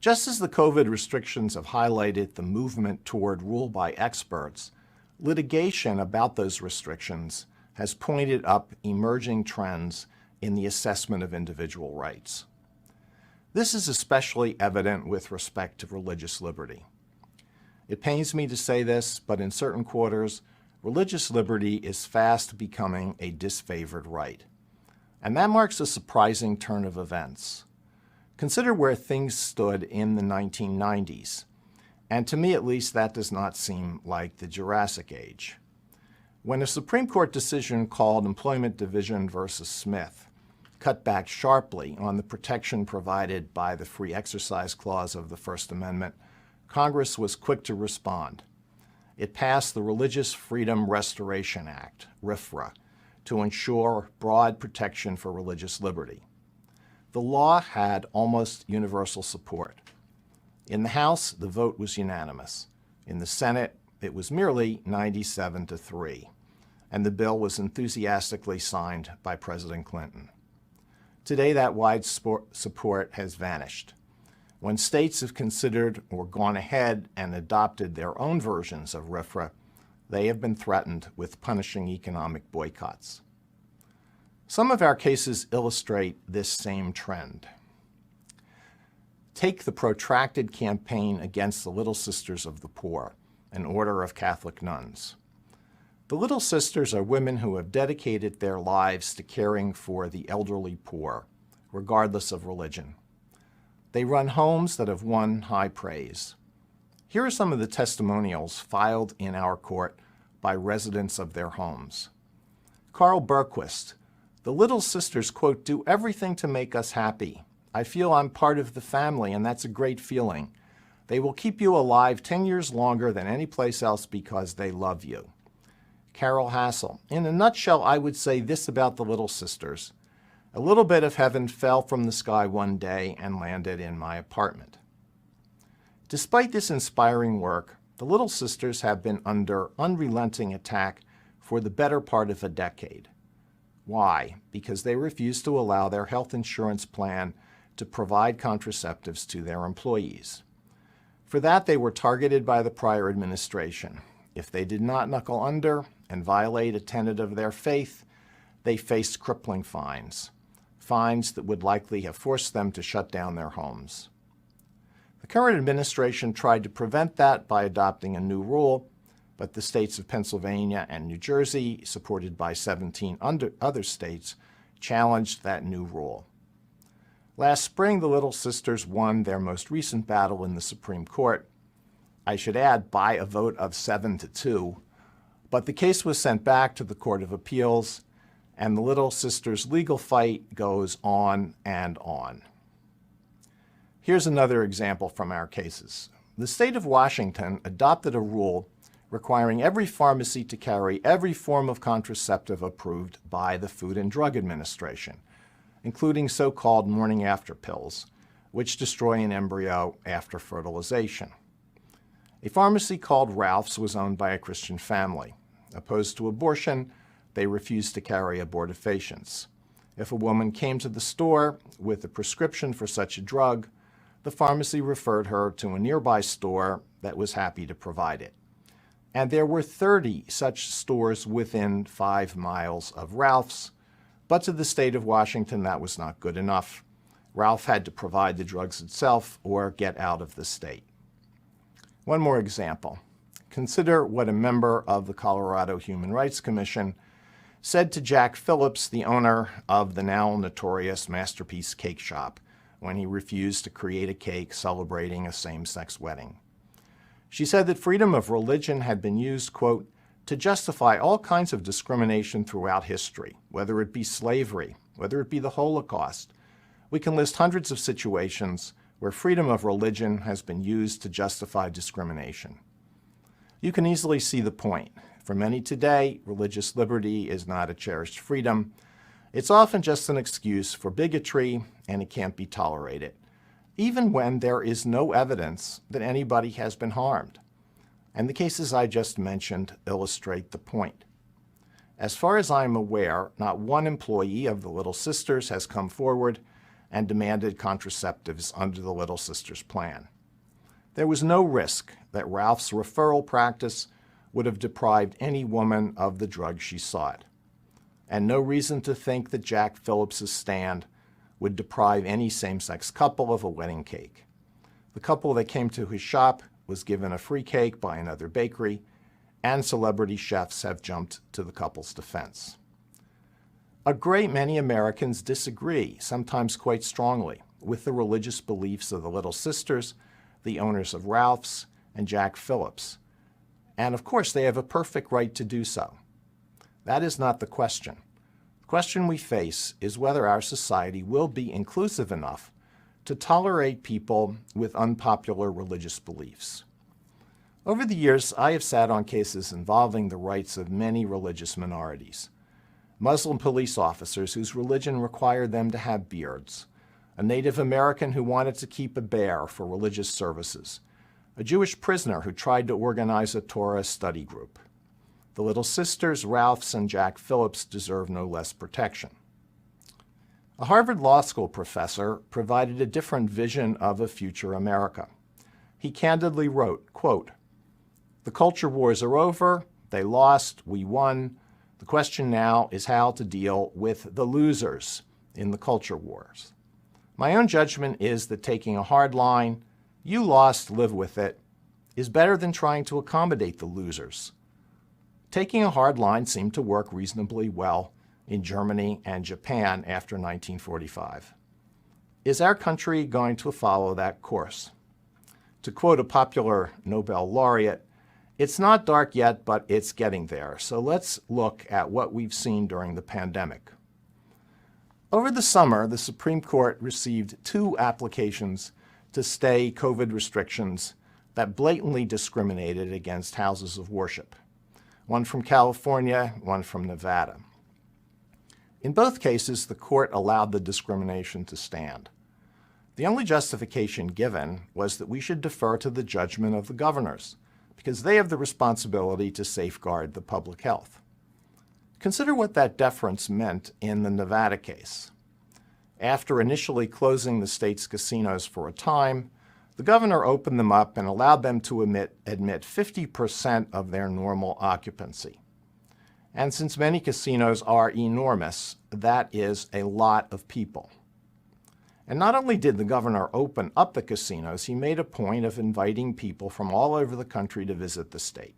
Just as the COVID restrictions have highlighted the movement toward rule by experts, litigation about those restrictions has pointed up emerging trends in the assessment of individual rights. This is especially evident with respect to religious liberty. It pains me to say this, but in certain quarters, religious liberty is fast becoming a disfavored right. And that marks a surprising turn of events. Consider where things stood in the 1990s. And to me, at least, that does not seem like the Jurassic Age. When a Supreme Court decision called Employment Division versus Smith cut back sharply on the protection provided by the Free Exercise Clause of the First Amendment, Congress was quick to respond. It passed the Religious Freedom Restoration Act, RFRA, to ensure broad protection for religious liberty. The law had almost universal support. In the House, the vote was unanimous. In the Senate, it was merely 97-3, and the bill was enthusiastically signed by President Clinton. Today, that wide support has vanished. When states have considered or gone ahead and adopted their own versions of RFRA, they have been threatened with punishing economic boycotts. Some of our cases illustrate this same trend. Take the protracted campaign against the Little Sisters of the Poor, an order of Catholic nuns. The Little Sisters are women who have dedicated their lives to caring for the elderly poor, regardless of religion. They run homes that have won high praise. Here are some of the testimonials filed in our court by residents of their homes. Carl Berquist, the Little Sisters, quote, "do everything to make us happy. I feel I'm part of the family, and that's a great feeling. They will keep you alive 10 years longer than any place else because they love you." Carol Hassel, "in a nutshell, I would say this about the Little Sisters. A little bit of heaven fell from the sky one day and landed in my apartment." Despite this inspiring work, the Little Sisters have been under unrelenting attack for the better part of a decade. Why? Because they refuse to allow their health insurance plan to provide contraceptives to their employees. For that, they were targeted by the prior administration. If they did not knuckle under and violate a tenet of their faith, they faced crippling fines that would likely have forced them to shut down their homes. The current administration tried to prevent that by adopting a new rule, but the states of Pennsylvania and New Jersey, supported by 17 other states, challenged that new rule. Last spring, the Little Sisters won their most recent battle in the Supreme Court. I should add, by a vote of 7-2, but the case was sent back to the Court of Appeals, and the Little Sisters' legal fight goes on and on. Here's another example from our cases. The state of Washington adopted a rule requiring every pharmacy to carry every form of contraceptive approved by the Food and Drug Administration, including so-called morning-after pills, which destroy an embryo after fertilization. A pharmacy called Ralph's was owned by a Christian family. Opposed to abortion, they refused to carry abortifacients. If a woman came to the store with a prescription for such a drug, the pharmacy referred her to a nearby store that was happy to provide it. And there were 30 such stores within 5 miles of Ralph's, but to the state of Washington, that was not good enough. Ralph had to provide the drugs itself or get out of the state. One more example. Consider what a member of the Colorado Human Rights Commission said to Jack Phillips, the owner of the now notorious Masterpiece Cake Shop, when he refused to create a cake celebrating a same-sex wedding. She said that freedom of religion had been used, quote, "to justify all kinds of discrimination throughout history, whether it be slavery, whether it be the Holocaust. We can list hundreds of situations where freedom of religion has been used to justify discrimination." You can easily see the point. For many today, religious liberty is not a cherished freedom. It's often just an excuse for bigotry, and it can't be tolerated, even when there is no evidence that anybody has been harmed. And the cases I just mentioned illustrate the point. As far as I'm aware, not one employee of the Little Sisters has come forward and demanded contraceptives under the Little Sisters plan. There was no risk that Ralph's referral practice would have deprived any woman of the drug she sought, and no reason to think that Jack Phillips's stand would deprive any same-sex couple of a wedding cake. The couple that came to his shop was given a free cake by another bakery, and celebrity chefs have jumped to the couple's defense. A great many Americans disagree, sometimes quite strongly, with the religious beliefs of the Little Sisters, the owners of Ralph's, and Jack Phillips. And of course, they have a perfect right to do so. That is not the question. The question we face is whether our society will be inclusive enough to tolerate people with unpopular religious beliefs. Over the years, I have sat on cases involving the rights of many religious minorities. Muslim police officers whose religion required them to have beards, a Native American who wanted to keep a bear for religious services, a Jewish prisoner who tried to organize a Torah study group. The Little Sisters, Ralph's, and Jack Phillips deserve no less protection. A Harvard Law School professor provided a different vision of a future America. He candidly wrote, quote, "The culture wars are over, they lost, we won. The question now is how to deal with the losers in the culture wars. My own judgment is that taking a hard line, you lost, live with it, is better than trying to accommodate the losers. Taking a hard line seemed to work reasonably well in Germany and Japan after 1945. Is our country going to follow that course? To quote a popular Nobel laureate, "It's not dark yet, but it's getting there." So let's look at what we've seen during the pandemic. Over the summer, the Supreme Court received 2 applications to stay COVID restrictions that blatantly discriminated against houses of worship. One from California, one from Nevada. In both cases, the court allowed the discrimination to stand. The only justification given was that we should defer to the judgment of the governors, because they have the responsibility to safeguard the public health. Consider what that deference meant in the Nevada case. After initially closing the state's casinos for a time, the governor opened them up and allowed them to admit 50% of their normal occupancy. And since many casinos are enormous, that is a lot of people. And not only did the governor open up the casinos, he made a point of inviting people from all over the country to visit the state.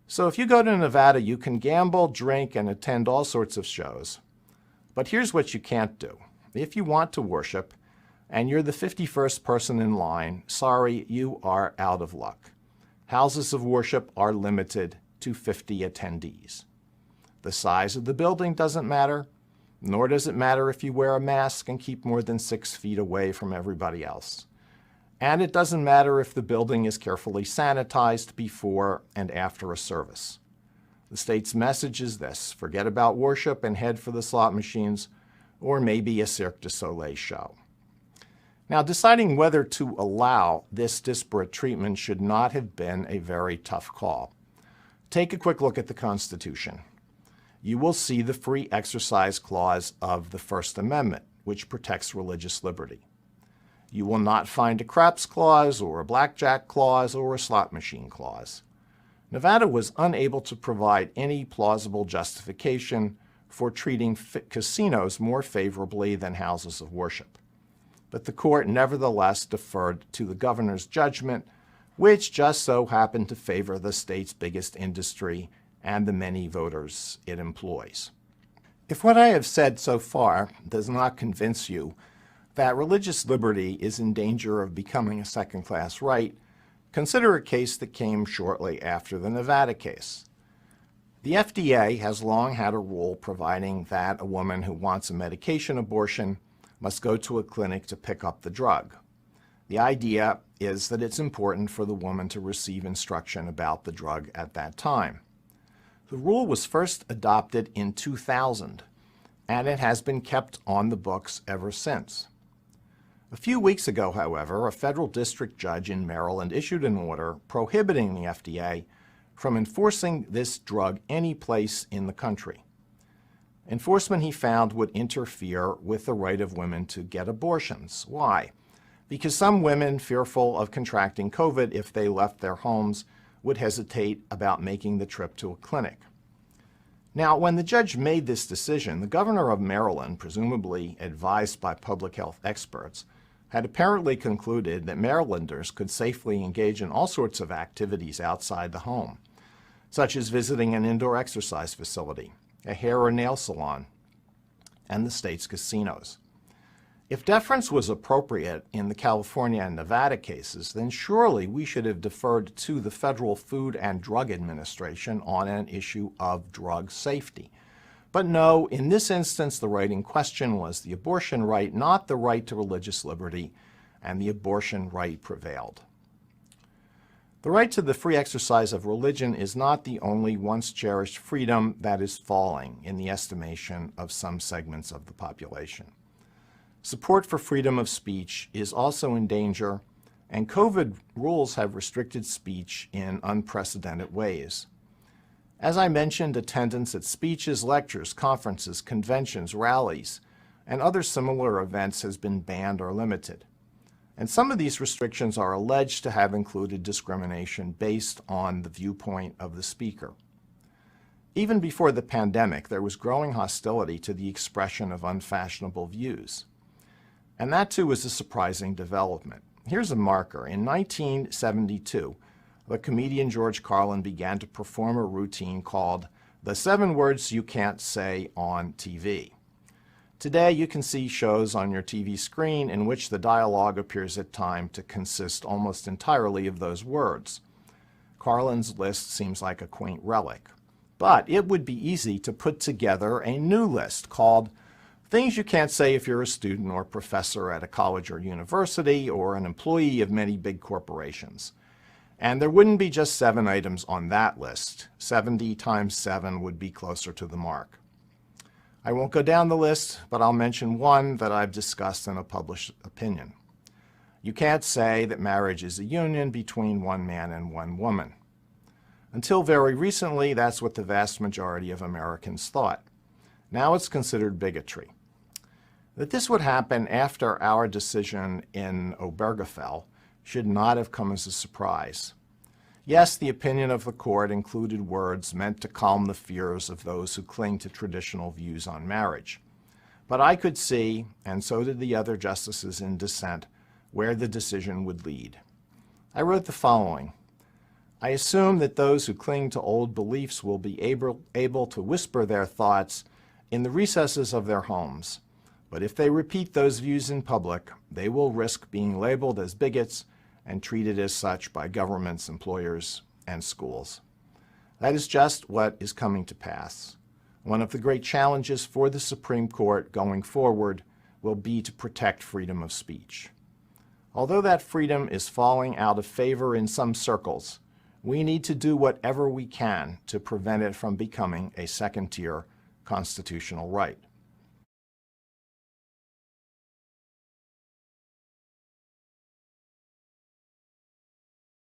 So if you go to Nevada, you can gamble, drink, and attend all sorts of shows. But here's what you can't do. If you want to worship, and you're the 51st person in line, sorry, you are out of luck. Houses of worship are limited to 50 attendees. The size of the building doesn't matter, nor does it matter if you wear a mask and keep more than 6 feet away from everybody else. And it doesn't matter if the building is carefully sanitized before and after a service. The state's message is this: forget about worship and head for the slot machines, or maybe a Cirque du Soleil show. Now, deciding whether to allow this disparate treatment should not have been a very tough call. Take a quick look at the Constitution. You will see the free exercise clause of the First Amendment, which protects religious liberty. You will not find a craps clause or a blackjack clause or a slot machine clause. Nevada was unable to provide any plausible justification for treating casinos more favorably than houses of worship. But the court nevertheless deferred to the governor's judgment, which just so happened to favor the state's biggest industry and the many voters it employs. If what I have said so far does not convince you that religious liberty is in danger of becoming a second-class right, consider a case that came shortly after the Nevada case. The FDA has long had a rule providing that a woman who wants a medication abortion must go to a clinic to pick up the drug. The idea is that it's important for the woman to receive instruction about the drug at that time. The rule was first adopted in 2000, and it has been kept on the books ever since. A few weeks ago, however, a federal district judge in Maryland issued an order prohibiting the FDA from enforcing this drug any place in the country. Enforcement, he found, would interfere with the right of women to get abortions. Why? Because some women, fearful of contracting COVID if they left their homes, would hesitate about making the trip to a clinic. Now, when the judge made this decision, the governor of Maryland, presumably advised by public health experts, had apparently concluded that Marylanders could safely engage in all sorts of activities outside the home, such as visiting an indoor exercise facility, a hair or nail salon, and the state's casinos. If deference was appropriate in the California and Nevada cases, then surely we should have deferred to the Federal Food and Drug Administration on an issue of drug safety. But no, in this instance, the right in question was the abortion right, not the right to religious liberty, and the abortion right prevailed. The right to the free exercise of religion is not the only once cherished freedom that is falling in the estimation of some segments of the population. Support for freedom of speech is also in danger, and COVID rules have restricted speech in unprecedented ways. As I mentioned, attendance at speeches, lectures, conferences, conventions, rallies, and other similar events has been banned or limited. And some of these restrictions are alleged to have included discrimination based on the viewpoint of the speaker. Even before the pandemic, there was growing hostility to the expression of unfashionable views. And that, too, was a surprising development. Here's a marker. In 1972, the comedian George Carlin began to perform a routine called The 7 Words You Can't Say on TV. Today, you can see shows on your TV screen in which the dialogue appears at times to consist almost entirely of those words. Carlin's list seems like a quaint relic. But it would be easy to put together a new list called Things You Can't Say If You're a Student or Professor at a college or university or an employee of many big corporations. And there wouldn't be just 7 items on that list. 70 times 7 would be closer to the mark. I won't go down the list, but I'll mention one that I've discussed in a published opinion. You can't say that marriage is a union between one man and one woman. Until very recently, that's what the vast majority of Americans thought. Now it's considered bigotry. That this would happen after our decision in Obergefell should not have come as a surprise. Yes, the opinion of the court included words meant to calm the fears of those who cling to traditional views on marriage. But I could see, and so did the other justices in dissent, where the decision would lead. I wrote the following: I assume that those who cling to old beliefs will be able to whisper their thoughts in the recesses of their homes. But if they repeat those views in public, they will risk being labeled as bigots and treated as such by governments, employers, and schools. That is just what is coming to pass. One of the great challenges for the Supreme Court going forward will be to protect freedom of speech. Although that freedom is falling out of favor in some circles, we need to do whatever we can to prevent it from becoming a second-tier constitutional right.